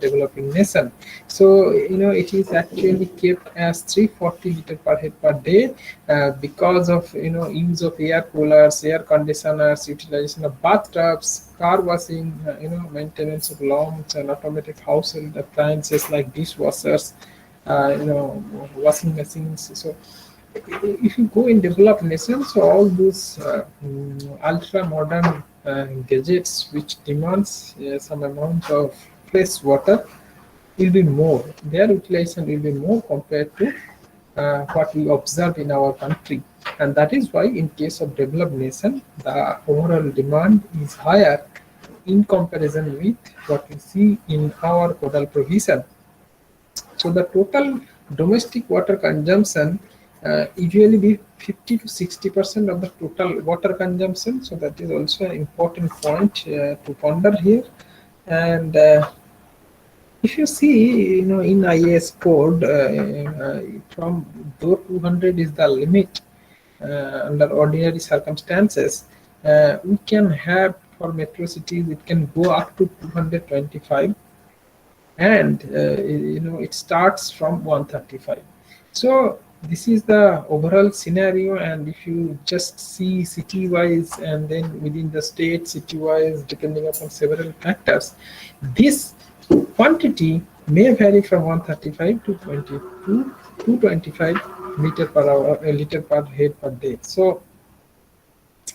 developing nation. So it is actually kept as 340 liter per head per day because of use of air coolers, air conditioners, utilization of bathtubs, car washing, maintenance of lawns and automatic household appliances like dishwashers, washing machines. So if you go in developed nations, so all those ultra modern gadgets which demands some amount of fresh water will be more. Their utilization will be more compared to what we observe in our country, and that is why in case of developed nation, the overall demand is higher in comparison with what we see in our total provision. So the total domestic water consumption usually be 50 to 60% of the total water consumption. So that is also an important point to ponder here. And if you see, in IAS code, from though 200 is the limit under ordinary circumstances, we can have for metro cities it can go up to 225, and it starts from 135. So this is the overall scenario, and if you just see city wise and then within the state city wise, depending upon several factors, this quantity may vary from 135 to 22 to 25 liter per hour, liter per head per day. So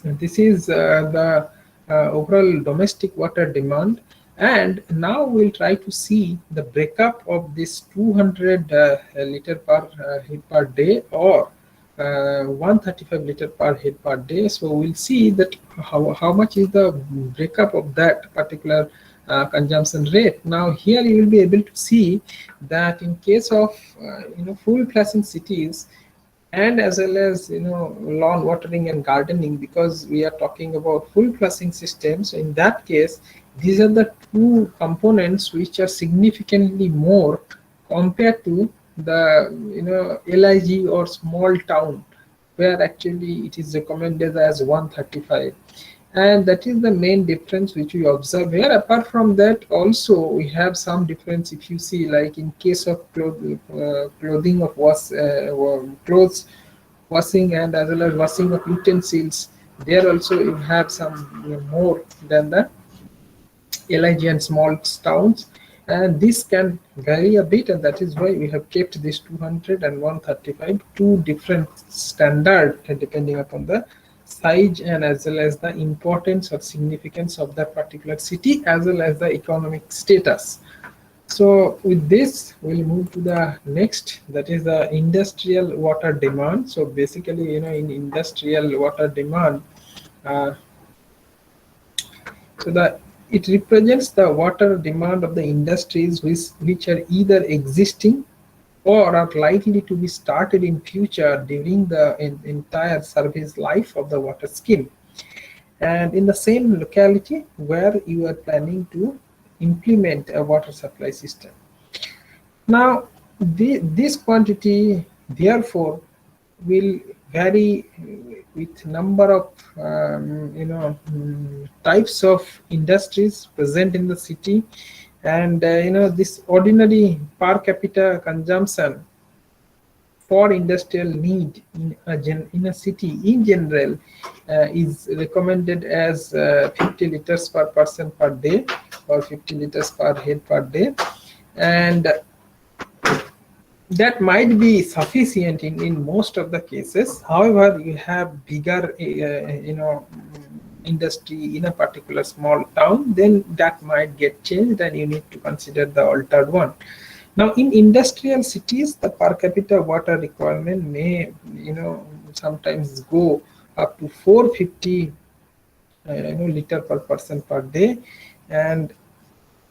this is the overall domestic water demand. And now we'll try to see the breakup of this 200 liter per head per day, or 135 liter per head per day. So we'll see that how much is the breakup of that particular consumption rate. Now here you will be able to see that in case of full flushing cities, and as well as lawn watering and gardening, because we are talking about full flushing systems. So in that case, these are the two components which are significantly more compared to the LIG or small town, where actually it is recommended as 135. And that is the main difference which we observe here. Apart from that, also we have some difference. If you see, like in case of clothing of clothes washing, and as well as washing of utensils, there also you have some more than the LIG and small towns, and this can vary a bit, and that is why we have kept this 200 and 135, two different standard depending upon the size and as well as the importance or significance of that particular city as well as the economic status. So with this, we'll move to the next, that is the industrial water demand. So basically, in industrial water demand, it represents the water demand of the industries which are either existing or are likely to be started in future during the entire service life of the water scheme, and in the same locality where you are planning to implement a water supply system. Now, this quantity therefore will vary with number of types of industries present in the city, and this ordinary per capita consumption for industrial need in a city in general is recommended as 50 liters per person per day, or 50 liters per head per day, and that might be sufficient in most of the cases. However, you have bigger industry in a particular small town, then that might get changed and you need to consider the altered one. Now in industrial cities, the per capita water requirement may sometimes go up to 450 liter per person per day, and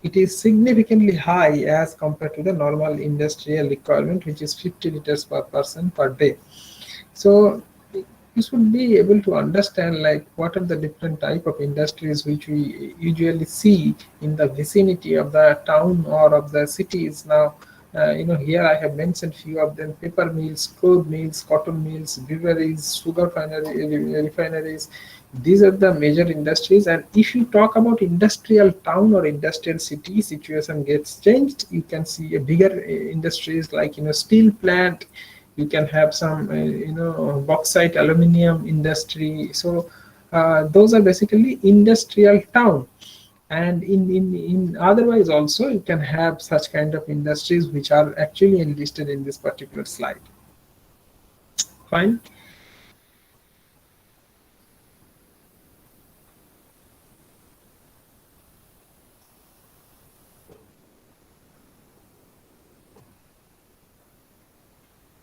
it is significantly high as compared to the normal industrial requirement, which is 50 liters per person per day. So you should be able to understand like what are the different type of industries which we usually see in the vicinity of the town or of the cities. Now Here I have mentioned few of them: paper mills, cloth mills, cotton mills, breweries, refineries. These are the major industries. And if you talk about industrial town or industrial city, situation gets changed. You can see a bigger industries like steel plant. You can have some bauxite, aluminium industry. So those are basically industrial town. And in otherwise also you can have such kind of industries which are actually enlisted in this particular slide. Fine.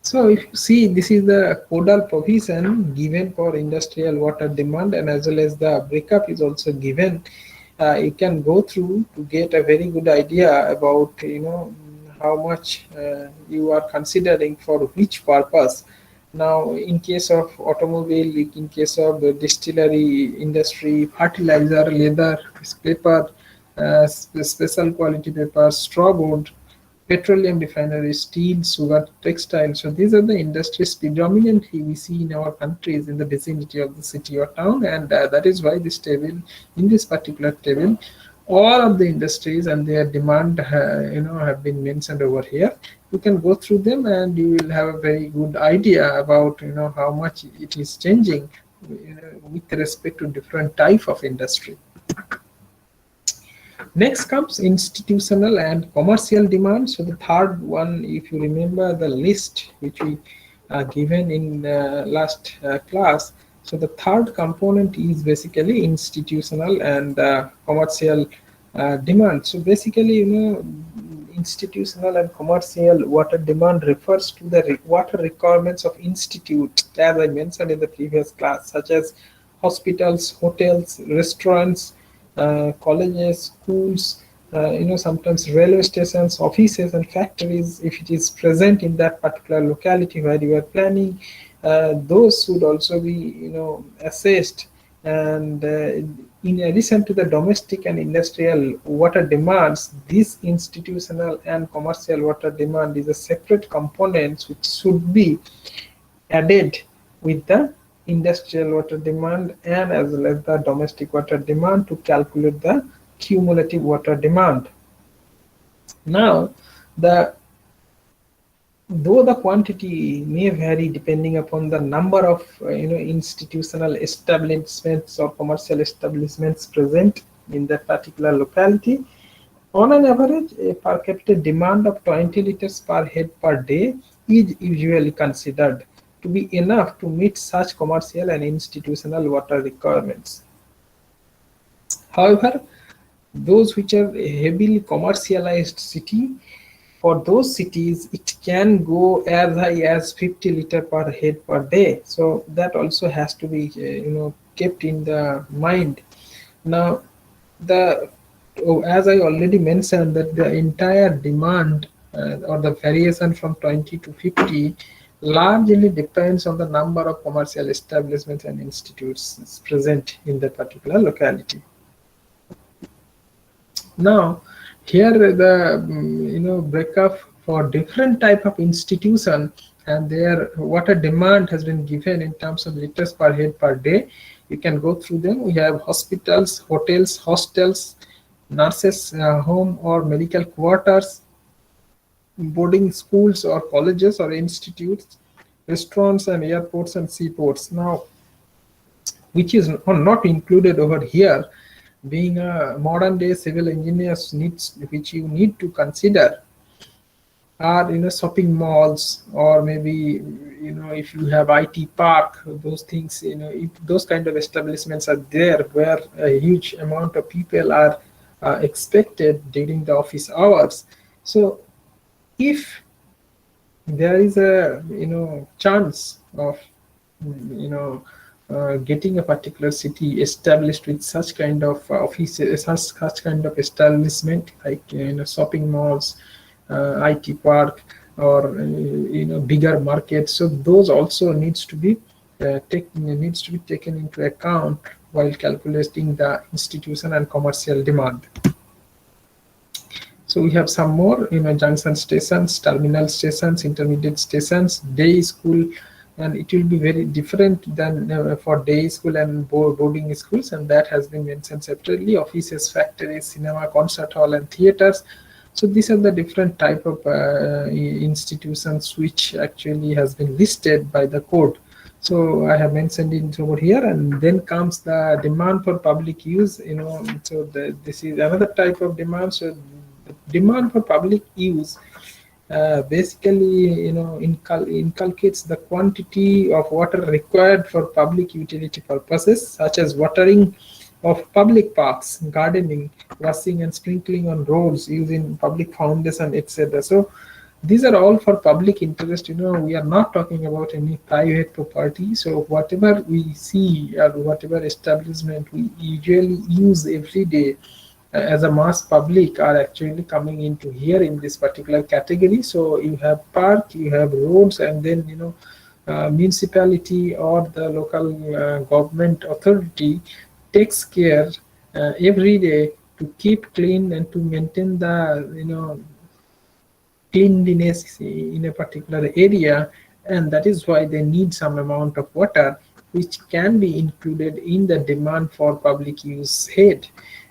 So if you see, this is the codal provision given for industrial water demand, and as well as the breakup is also given. You can go through to get a very good idea about how much you are considering for which purpose. Now, in case of automobile, in case of the distillery industry, fertilizer, leather, paper, special quality paper, straw board, petroleum refineries, steel, sugar, textile. So these are the industries predominantly we see in our countries in the vicinity of the city or town, and that is why this table, in this particular table, all of the industries and their demand, have been mentioned over here. You can go through them, and you will have a very good idea about how much it is changing with respect to different type of industry. Next comes institutional and commercial demand. So the third one, if you remember the list which we given in last class, so the third component is basically institutional and commercial demand. So basically, institutional and commercial water demand refers to the water requirements of institutes, as I mentioned in the previous class, such as hospitals, hotels, restaurants, colleges, schools, sometimes railway stations, offices, and factories. If it is present in that particular locality where you are planning, those should also be, assessed. And in addition to the domestic and industrial water demands, this institutional and commercial water demand is a separate component which should be added with the industrial water demand and as well as the domestic water demand to calculate the cumulative water demand. Now, the though the quantity may vary depending upon the number of institutional establishments or commercial establishments present in that particular locality, on an average, a per capita demand of 20 liters per head per day is usually considered to be enough to meet such commercial and institutional water requirements. However, those which are heavily commercialized city, for those cities it can go as high as 50 liter per head per day. So that also has to be kept in the mind. Now, as I already mentioned, that the entire demand or the variation from 20 to 50 largely depends on the number of commercial establishments and institutes present in that particular locality. Now, here the breakup for different type of institution and their water demand has been given in terms of liters per head per day. You can go through them. We have hospitals, hotels, hostels, nurses' home or medical quarters, boarding schools or colleges or institutes, restaurants and airports and seaports. Now, which is not included over here, being a modern day civil engineers needs, which you need to consider, are shopping malls, or maybe if you have IT park, those things, if those kind of establishments are there where a huge amount of people are expected during the office hours. So if there is a chance of getting a particular city established with such kind of offices, such kind of establishment like shopping malls, IT park, or bigger markets. So those also needs to be taken into account while calculating the institution and commercial demand. So we have some more, junction stations, terminal stations, intermediate stations, day school, and it will be very different than for day school and boarding schools, and that has been mentioned separately. Offices, factories, cinema, concert hall, and theaters. So these are the different type of institutions which actually has been listed by the code. So I have mentioned it over here, and then comes the demand for public use. So this is another type of demand. So the demand for public use basically, inculcates the quantity of water required for public utility purposes, such as watering of public parks, gardening, washing and sprinkling on roads, using public foundation, etc. So these are all for public interest. We are not talking about any private property. So whatever we see or whatever establishment we usually use every day as a mass public are actually coming into here in this particular category. So you have park, you have roads, and then municipality or the local government authority takes care every day to keep clean and to maintain the cleanliness in a particular area, and that is why they need some amount of water, which can be included in the demand for public use head.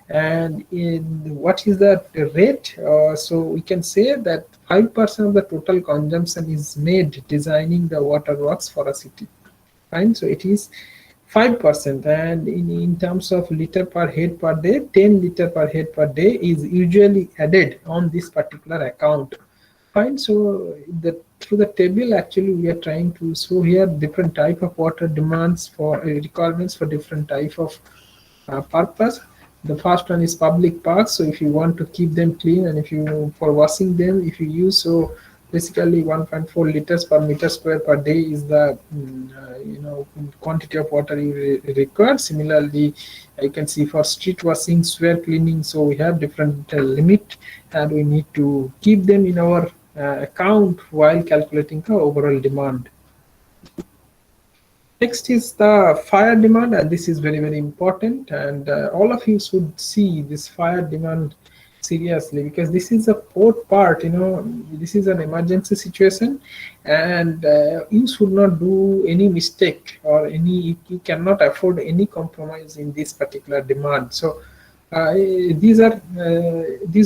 And in what is the rate? So we can say that 5% of the total consumption is made designing the water works for a city. Fine, so it is 5%, and in terms of liter per head per day, 10 liter per head per day is usually added on this particular account. Fine, so through the table actually we are trying to show here different type of water demands for requirements for different type of purpose. The first one is public parks. So if you want to keep them clean, and if you for washing them, if you use, so basically 1.4 liters per meter square per day is the quantity of water you require. Similarly, you can see for street washing, sewer cleaning, so we have different limit, and we need to keep them in our account while calculating the overall demand. Next is the fire demand, and this is very, very important, and all of you should see this fire demand seriously, because this is a fourth part. This is an emergency situation, and you should not do any mistake, or you cannot afford any compromise in this particular demand. So these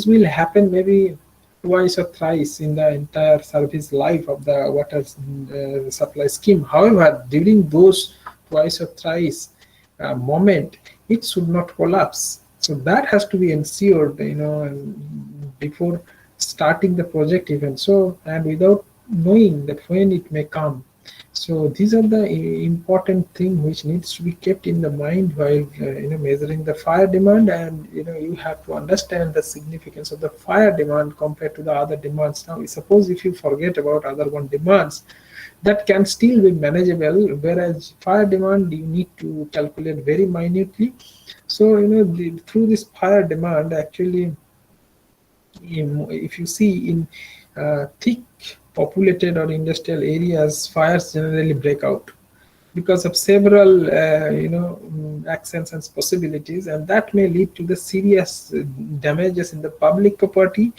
will happen maybe twice or thrice in the entire service life of the water supply scheme. However, during those twice or thrice moment, it should not collapse. So that has to be ensured, before starting the project even. So, and without knowing that when it may come. So these are the important thing which needs to be kept in the mind while measuring the fire demand, and you have to understand the significance of the fire demand compared to the other demands. Now, suppose if you forget about other one demands, that can still be manageable, whereas fire demand you need to calculate very minutely. So through this fire demand, actually, if you see in thick populated or industrial areas, fires generally break out because of several actions and possibilities, and that may lead to the serious damages in the public property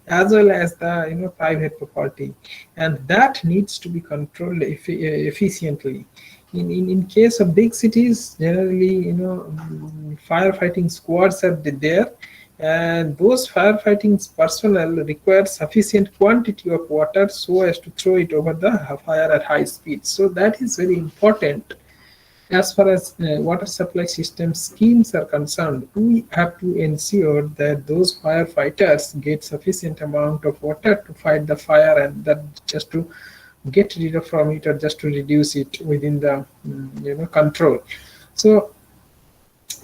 as well as the private property, and that needs to be controlled efficiently. In case of big cities, generally firefighting squads are there, and those firefighting personnel require sufficient quantity of water so as to throw it over the fire at high speed. So that is very important. As far as water supply system schemes are concerned, we have to ensure that those firefighters get sufficient amount of water to fight the fire, and that just to get rid of from it or just to reduce it within the control. So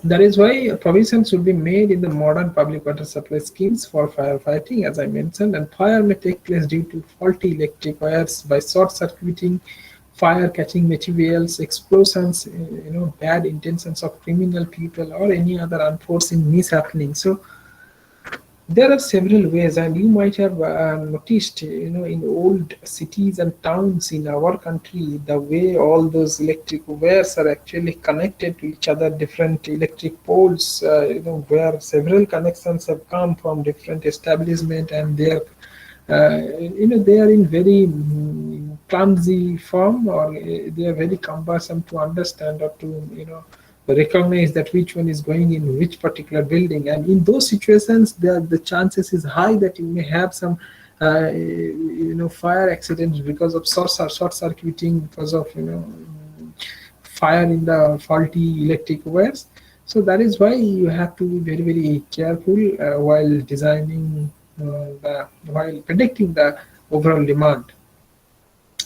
that is why provisions should be made in the modern public water supply schemes for firefighting, as I mentioned, and fire may take place due to faulty electric wires, by short circuiting, fire catching materials, explosions, bad intentions of criminal people, or any other unforeseen mishappening. So There are several ways, and you might have noticed, in old cities and towns in our country, the way all those electric wires are actually connected to each other, different electric poles, where several connections have come from different establishment, and they are in very clumsy form, or they are very cumbersome to understand, or to recognize that which one is going in which particular building. And in those situations, the chances is high that you may have some fire accidents because of short circuiting, because of fire in the faulty electric wires. So that is why you have to be very very careful while designing while predicting the overall demand.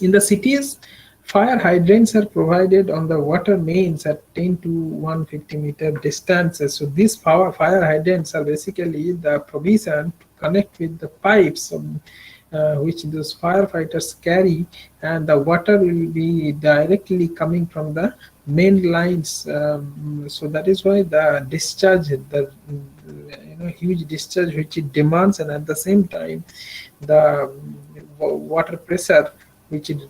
In the cities, fire hydrants are provided on the water mains at 10 to 150-meter distances. So these fire hydrants are basically the provision to connect with the pipes which those firefighters carry, and the water will be directly coming from the main lines. So that is why the discharge, the huge discharge which it demands, and at the same time the water pressure which it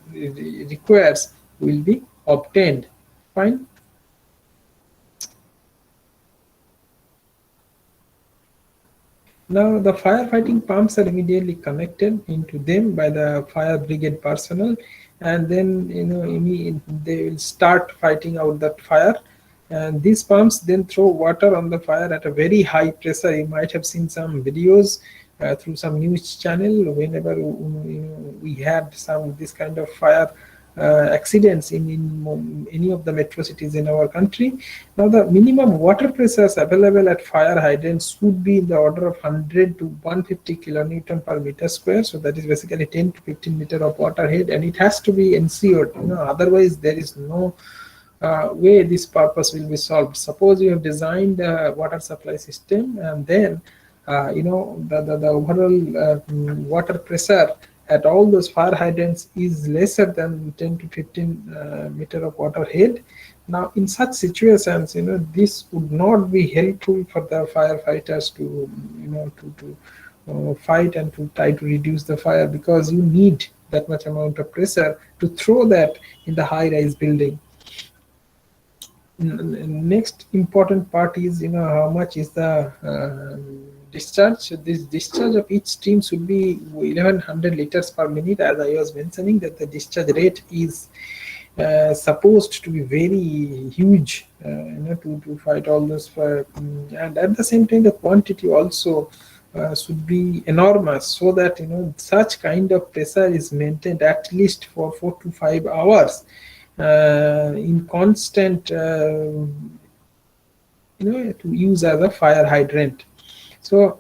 requires will be obtained. Fine. Now the firefighting pumps are immediately connected into them by the fire brigade personnel, and then they will start fighting out that fire. And these pumps then throw water on the fire at a very high pressure. You might have seen some videos through some news channel whenever we had some this kind of fire accidents in any of the metro cities in our country. Now, the minimum water pressures available at fire hydrants would be in the order of 100 to 150 kilonewton per meter square. So that is basically 10 to 15 meter of water head, and it has to be ensured. Otherwise there is no way this purpose will be solved. Suppose you have designed a water supply system, and then the overall water pressure at all those fire hydrants is lesser than 10 to 15 meter of water head. Now in such situations, this would not be helpful for the firefighters to fight and to try to reduce the fire, because you need that much amount of pressure to throw that in the high rise building. Next important part is how much is the discharge. So this discharge of each stream should be 1100 liters per minute, as I was mentioning that the discharge rate is supposed to be very huge to fight all this fire. And at the same time the quantity also should be enormous, so that such kind of pressure is maintained at least for 4 to 5 hours in constant to use as a fire hydrant. So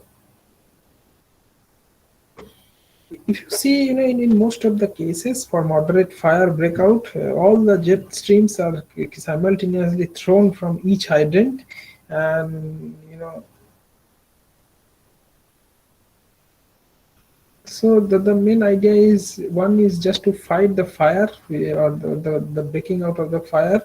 if you see, in most of the cases for moderate fire breakout, all the jet streams are simultaneously thrown from each hydrant, and so the main idea is, one is just to fight the fire or the breaking out of the fire,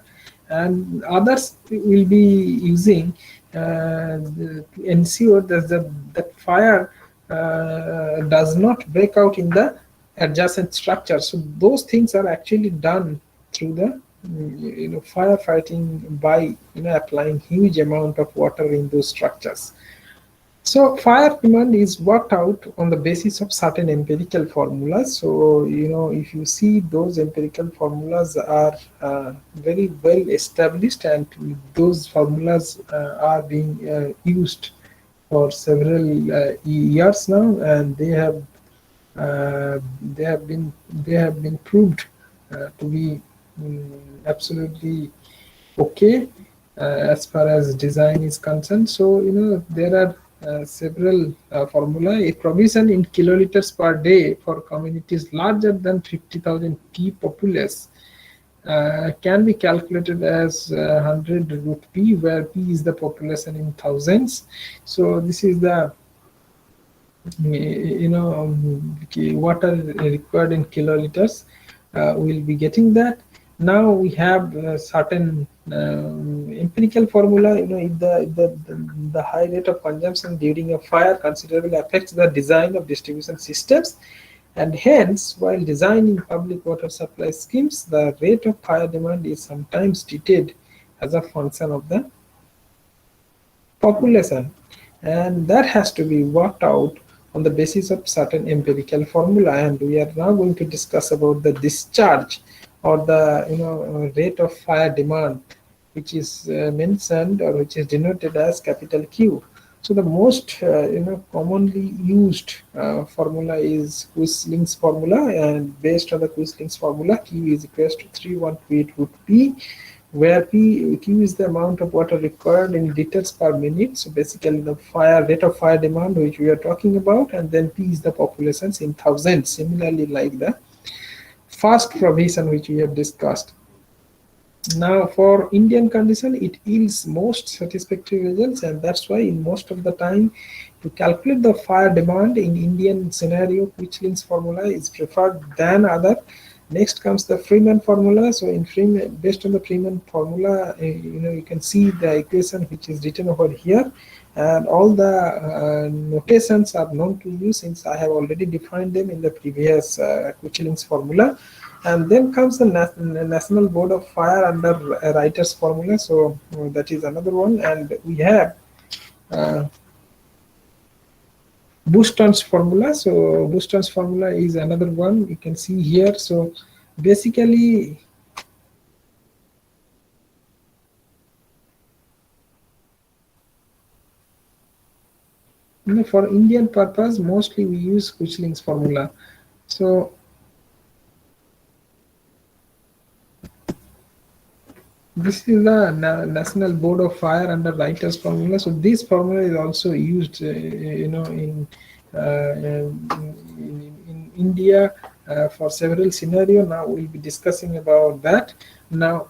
and others will be using to ensure that that fire does not break out in the adjacent structure. So those things are actually done through the firefighting by applying huge amount of water in those structures. So fire demand is worked out on the basis of certain empirical formulas. So if you see, those empirical formulas are very well established, and those formulas are being used for several years now, and they have been proved to be absolutely okay as far as design is concerned. So there are several formula. A provision in kiloliters per day for communities larger than 50,000 T populace can be calculated as 100 root P, where P is the population in thousands. So this is the water required in kiloliters. We'll be getting that. Now we have certain empirical formula. If the high rate of consumption during a fire considerably affects the design of distribution systems, and hence, while designing public water supply schemes, the rate of fire demand is sometimes treated as a function of the population, and that has to be worked out on the basis of certain empirical formula. And we are now going to discuss about the discharge, or the rate of fire demand, which is mentioned, or which is denoted as capital Q. So the most commonly used formula is Quisling's formula, and based on the Quisling's formula, Q is equal to 3128 root P, where Q is the amount of water required in liters per minute. So basically the fire rate of fire demand which we are talking about, and then P is the populations in thousands, similarly like the first provision which we have discussed. Now for Indian condition, it yields most satisfactory results, and that's why in most of the time to calculate the fire demand in Indian scenario, Quichling's formula is preferred than other. Next comes the Freeman formula. So in Freeman, based on the Freeman formula, you can see the equation which is written over here, and all the notations are known to you since I have already defined them in the previous Quichling's formula. And then comes the National Board of Fire under writer's formula. So that is another one, and we have uh, Booston's formula. So Booston's formula is another one you can see here. So basically, for Indian purpose, mostly we use Quichling's formula. So this is the National Board of Fire under writer's formula. So this formula is also used, in India for several scenarios. Now we'll be discussing about that. Now,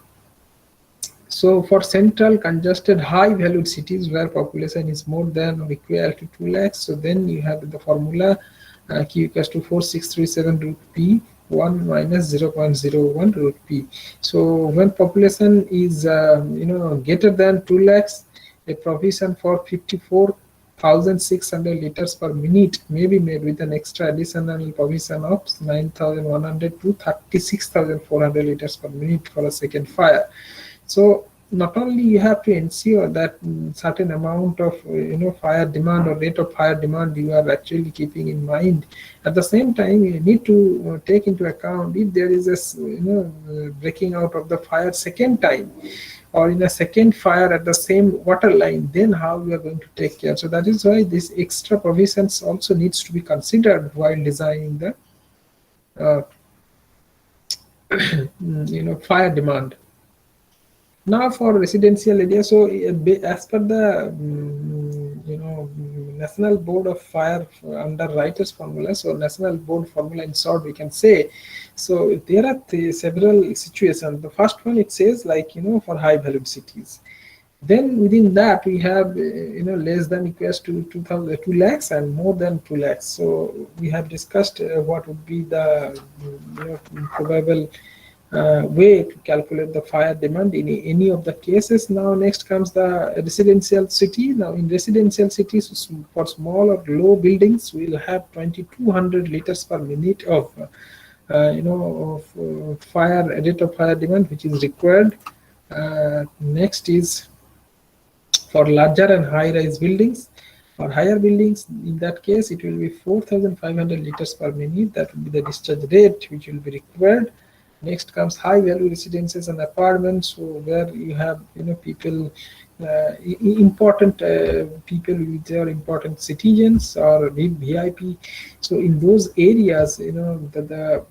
so for central congested high valued cities where population is more than or equal to 2 lakhs, so then you have the formula Q equals to 4637 root P 1 minus 0.01 root P. So when population is greater than 2 lakhs, a provision for 54,600 liters per minute may be made with an extra additional provision of 9,100 to 36,400 liters per minute for a second fire. So not only you have to ensure that certain amount of fire demand or rate of fire demand you are actually keeping in mind, at the same time you need to take into account if there is a breaking out of the fire second time, or in a second fire at the same water line, then how we are going to take care. So that is why this extra provisions also needs to be considered while designing the uh, fire demand. Now for residential area, so as per the National Board of Fire under writer's formula, so National Board formula in short we can say, so there are several situations. The first one, it says like for high valued cities. Then within that we have less than equals to 2 lakhs and more than 2 lakhs. So we have discussed what would be the probable way to calculate the fire demand in any of the cases. Now next comes the residential city. Now in residential cities, for small or low buildings, we'll have 2200 liters per minute of fire rate of fire demand which is required. Next is for larger and high-rise buildings. For higher buildings, in that case, it will be 4,500 liters per minute. That will be the discharge rate which will be required. Next comes high-value residences and apartments, so where you have people, important people which are important citizens or VIP. So in those areas, the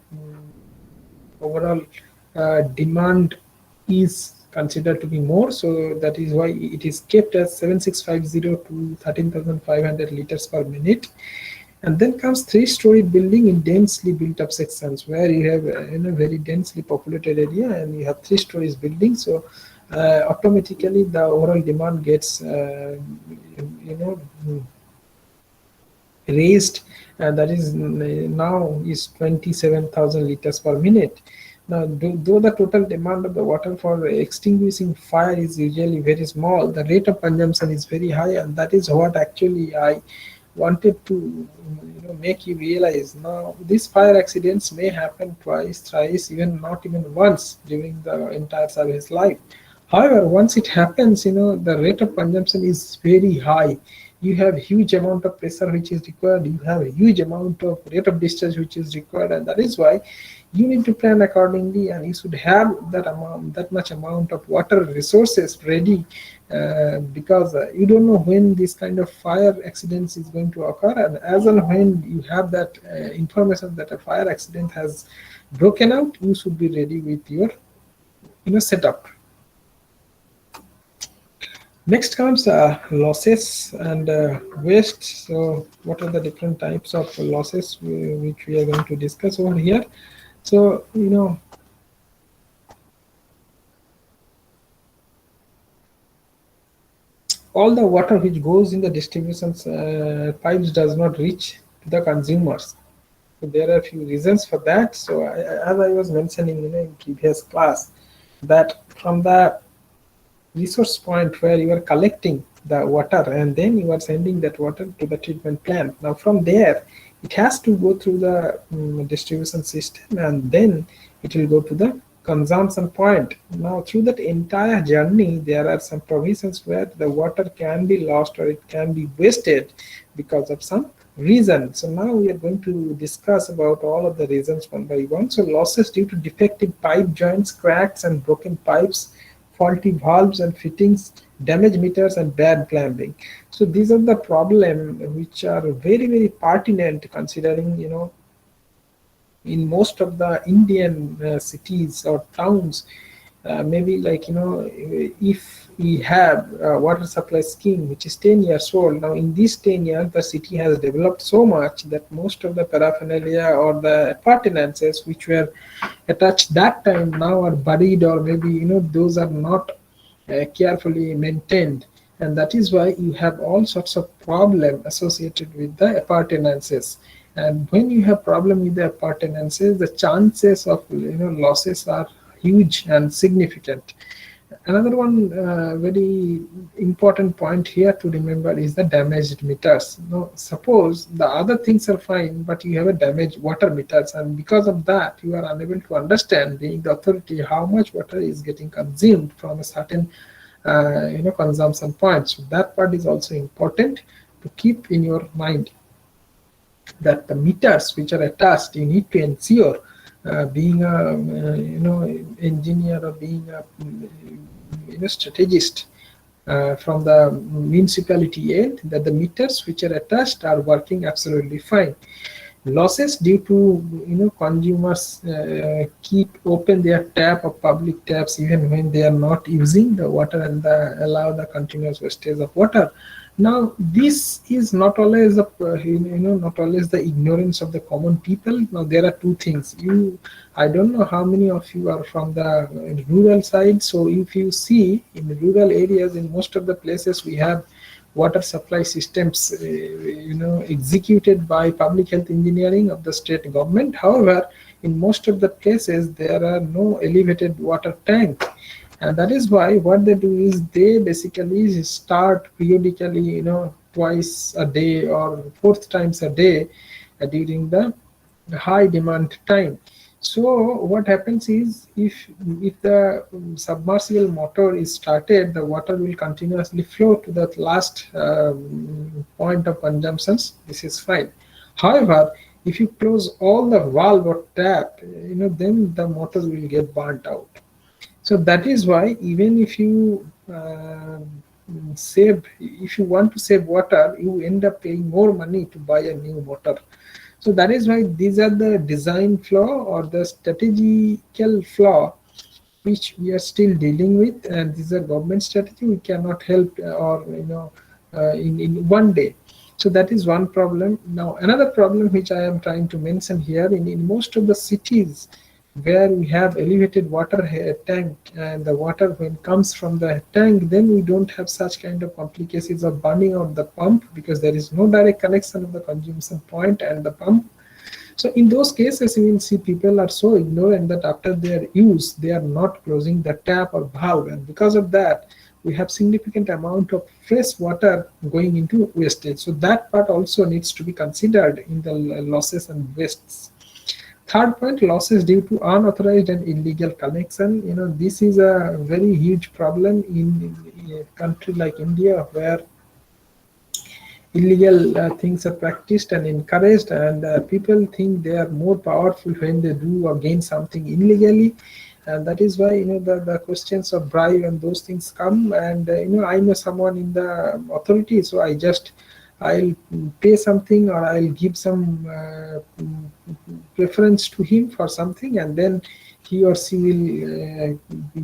overall demand is considered to be more, so that is why it is kept as 7650 to 13,500 liters per minute. And then comes three-story building in densely built up sections where you have in a very densely populated area and you have 3 stories building. So automatically the overall demand gets raised, and that is now is 27,000 liters per minute. Now, though the total demand of the water for extinguishing fire is usually very small, the rate of consumption is very high, and that is what actually I wanted to make you realize. Now, these fire accidents may happen twice, thrice, even not even once during the entire service life. However, once it happens, the rate of consumption is very high. You have huge amount of pressure which is required. You have a huge amount of rate of discharge which is required, and that is why you need to plan accordingly, and you should have that much amount of water resources ready, because you don't know when this kind of fire accidents is going to occur, and as and when you have that information that a fire accident has broken out, you should be ready with your setup. Next comes losses and waste. So what are the different types of losses which we are going to discuss over here? So all the water which goes in the distribution pipes does not reach to the consumers. So there are a few reasons for that. So as I was mentioning in previous class, that from the resource point where you are collecting the water and then you are sending that water to the treatment plant. Now from there, it has to go through the distribution system, and then it will go to the consumption point. Now through that entire journey, there are some provisions where the water can be lost or it can be wasted because of some reason. So now we are going to discuss about all of the reasons one by one. So losses due to defective pipe joints, cracks and broken pipes, faulty valves and fittings, damaged meters and bad plumbing. So these are the problem which are very very pertinent, considering in most of the Indian cities or towns, maybe like if we have a water supply scheme which is 10 years old. Now in these 10 years the city has developed so much that most of the paraphernalia or the appurtenances which were attached that time now are buried, or maybe those are not carefully maintained, and that is why you have all sorts of problem associated with the appurtenances. And when you have problem with the appurtenances, the chances of losses are huge and significant. Another one very important point here to remember is the damaged meters. Now, suppose the other things are fine, but you have a damaged water meters, and because of that, you are unable to understand, being the authority, how much water is getting consumed from a certain consumption point. So that part is also important to keep in your mind, that the meters which are attached, you need to ensure, being a engineer or being a strategist from the municipality end, that the meters which are attached are working absolutely fine. Losses due to consumers keep open their tap or public taps even when they are not using the water, and allow the continuous wastage of water. Now this is not always not always the ignorance of the common people. Now there are two things. I don't know how many of you are from the rural side. So if you see in rural areas, in most of the places we have water supply systems executed by public health engineering of the state government. However, in most of the places there are no elevated water tank, and that is why what they do is they basically start periodically, twice a day or fourth times a day during the high demand time. So what happens is, if the submersible motor is started, the water will continuously flow to that last point of consumptions. This is fine. However, if you close all the valve or tap, then the motor will get burnt out. So that is why, even if you if you want to save water, you end up paying more money to buy a new motor. So that is why these are the design flaw or the strategical flaw which we are still dealing with, and this is a government strategy. We cannot help or in one day. So that is one problem. Now another problem which I am trying to mention here, in most of the cities where we have elevated water tank, and the water when comes from the tank, then we don't have such kind of complications of burning out the pump, because there is no direct connection of the consumption point and the pump. So in those cases, you will see people are so ignorant that after their use, they are not closing the tap or valve, and because of that, we have significant amount of fresh water going into wastage. So that part also needs to be considered in the losses and wastes. Third point, losses due to unauthorized and illegal connection. This is a very huge problem in a country like India, where illegal things are practiced and encouraged, and people think they are more powerful when they do or gain something illegally. And that is why the questions of bribe and those things come. And I know someone in the authority, so I'll pay something, or I'll give some preference to him for something, and then he or she will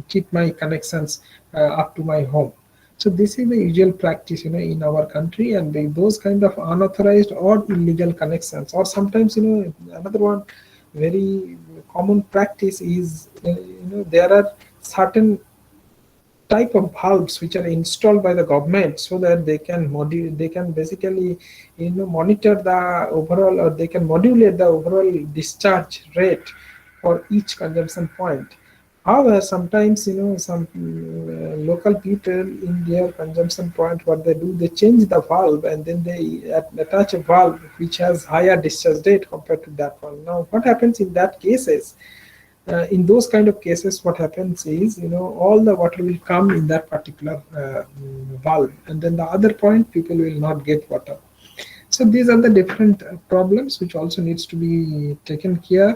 keep my connections up to my home. So this is the usual practice, in our country, and those kind of unauthorized or illegal connections, or sometimes, another one very common practice is, there are certain type of valves which are installed by the government, so that they can basically monitor the overall, or they can modulate the overall discharge rate for each consumption point. However, sometimes some local people in their consumption point, what they do, they change the valve, and then they attach a valve which has higher discharge rate compared to that one. Now what happens in that cases, in those kind of cases, what happens is, all the water will come in that particular valve, and then the other point, people will not get water. So these are the different problems which also needs to be taken care,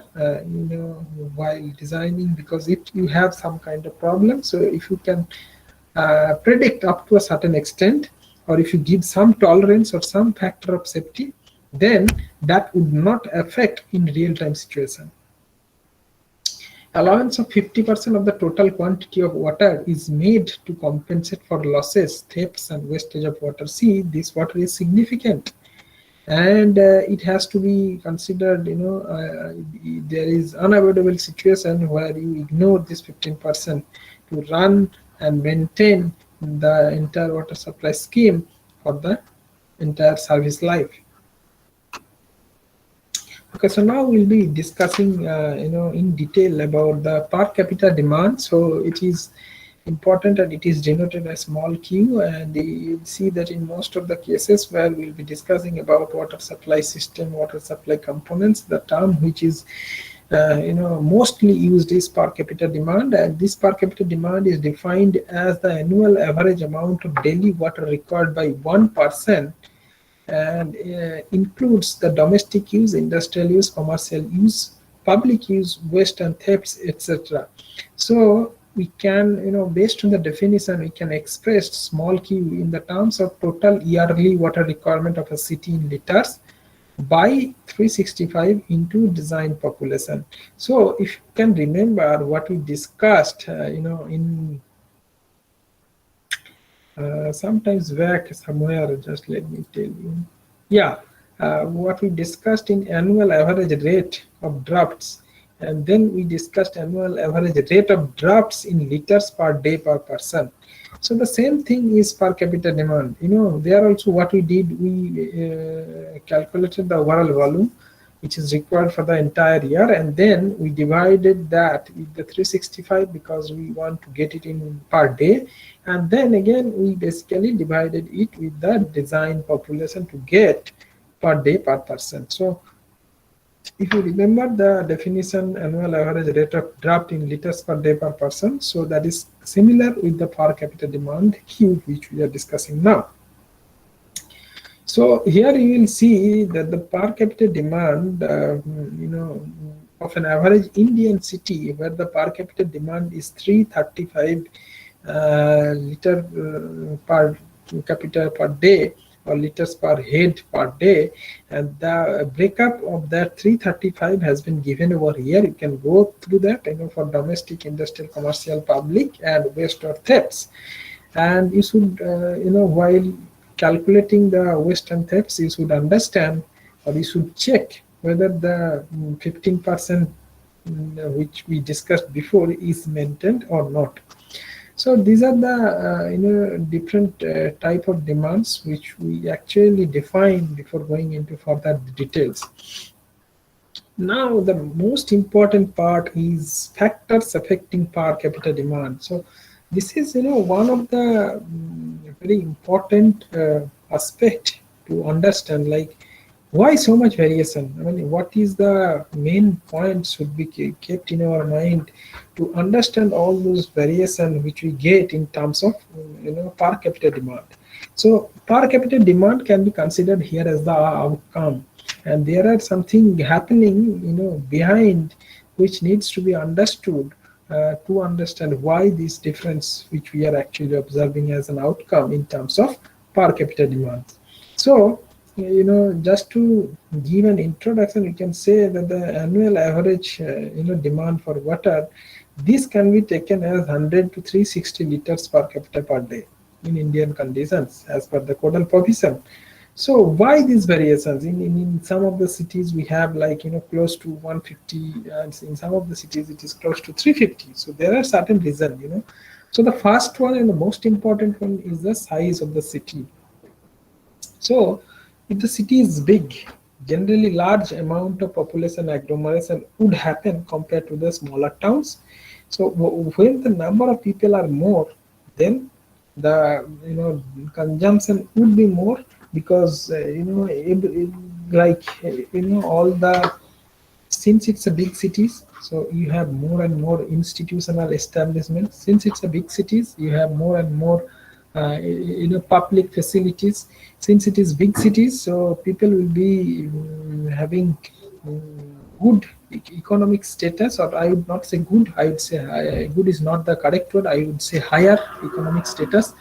while designing, because if you have some kind of problem, so if you can predict up to a certain extent, or if you give some tolerance or some factor of safety, then that would not affect in real-time situation. Allowance of 50% of the total quantity of water is made to compensate for losses, thefts, and wastage of water. See, this water is significant, and it has to be considered. There is unavoidable situation where you ignore this 15% to run and maintain the entire water supply scheme for the entire service life. Okay, so now we'll be discussing, in detail about the per capita demand. So it is important, and it is denoted as small q, and you'll see that in most of the cases where we'll be discussing about water supply system, water supply components, the term which is mostly used is per capita demand, and this per capita demand is defined as the annual average amount of daily water required by one person, and includes the domestic use, industrial use, commercial use, public use, waste and thefts, etc. So we can, based on the definition, we can express small q in the terms of total yearly water requirement of a city in liters by 365 into design population. So if you can remember what we discussed, in sometimes back somewhere, just let me tell you. Yeah, what we discussed in annual average rate of drafts, and then we discussed annual average rate of drafts in liters per day per person. So the same thing is per capita demand. There also what we did, we calculated the overall volume which is required for the entire year, and then we divided that with the 365 because we want to get it in per day, and then again we basically divided it with the design population to get per day per person. So if you remember the definition, annual average rate of draft in liters per day per person, so that is similar with the per capita demand Q which we are discussing now. So here you will see that the per capita demand, of an average Indian city, where the per capita demand is 335 liter per capita per day, or liters per head per day, and the breakup of that 335 has been given over here. You can go through that, for domestic, industrial, commercial, public, and waste or thefts. And you should, while calculating the waste and thefts, you should understand, or you should check whether the 15% which we discussed before is maintained or not. So these are the different type of demands which we actually define before going into further details. Now, the most important part is factors affecting per capita demand. So, this is one of the very important aspect to understand. Like, why so much variation? I mean, what is the main point should be kept in our mind to understand all those variation which we get in terms of per capita demand. So, per capita demand can be considered here as the outcome, and there are something happening behind which needs to be understood to understand why this difference which we are actually observing as an outcome in terms of per capita demand. So just to give an introduction, we can say that the annual average demand for water, this can be taken as 100 to 360 liters per capita per day in Indian conditions as per the codal provision. So why these variations? In some of the cities we have like close to 150, and in some of the cities it is close to 350. So there are certain reasons. So the first one and the most important one is the size of the city. So if the city is big, generally large amount of population agglomeration would happen compared to the smaller towns. So when the number of people are more, then the consumption would be more, because like all the, since it's a big cities, so you have more and more institutional establishments. Since it's a big cities, you have more and more public facilities. Since it is big cities, so people will be having good economic status, or I would not say good, I would say good is not the correct word, I would say higher economic status.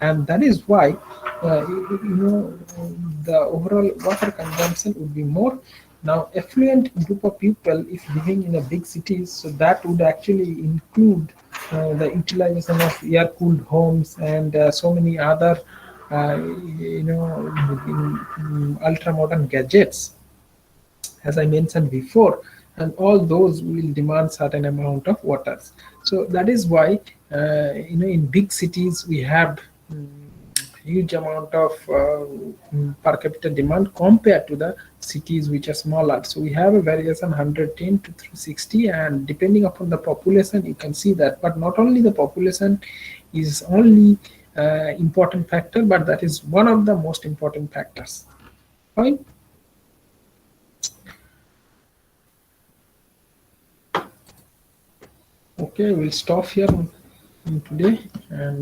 And that is why the overall water consumption would be more. Now, affluent group of people, if living in a big cities, so that would actually include the utilization of air-cooled homes and so many other, ultra-modern gadgets, as I mentioned before, and all those will demand certain amount of waters. So that is why in big cities we have huge amount of per capita demand compared to the cities which are smaller. So we have a variation 110 to 360, and depending upon the population, you can see that. But not only the population is only important factor, but that is one of the most important factors. Fine. Okay, we'll stop here today, and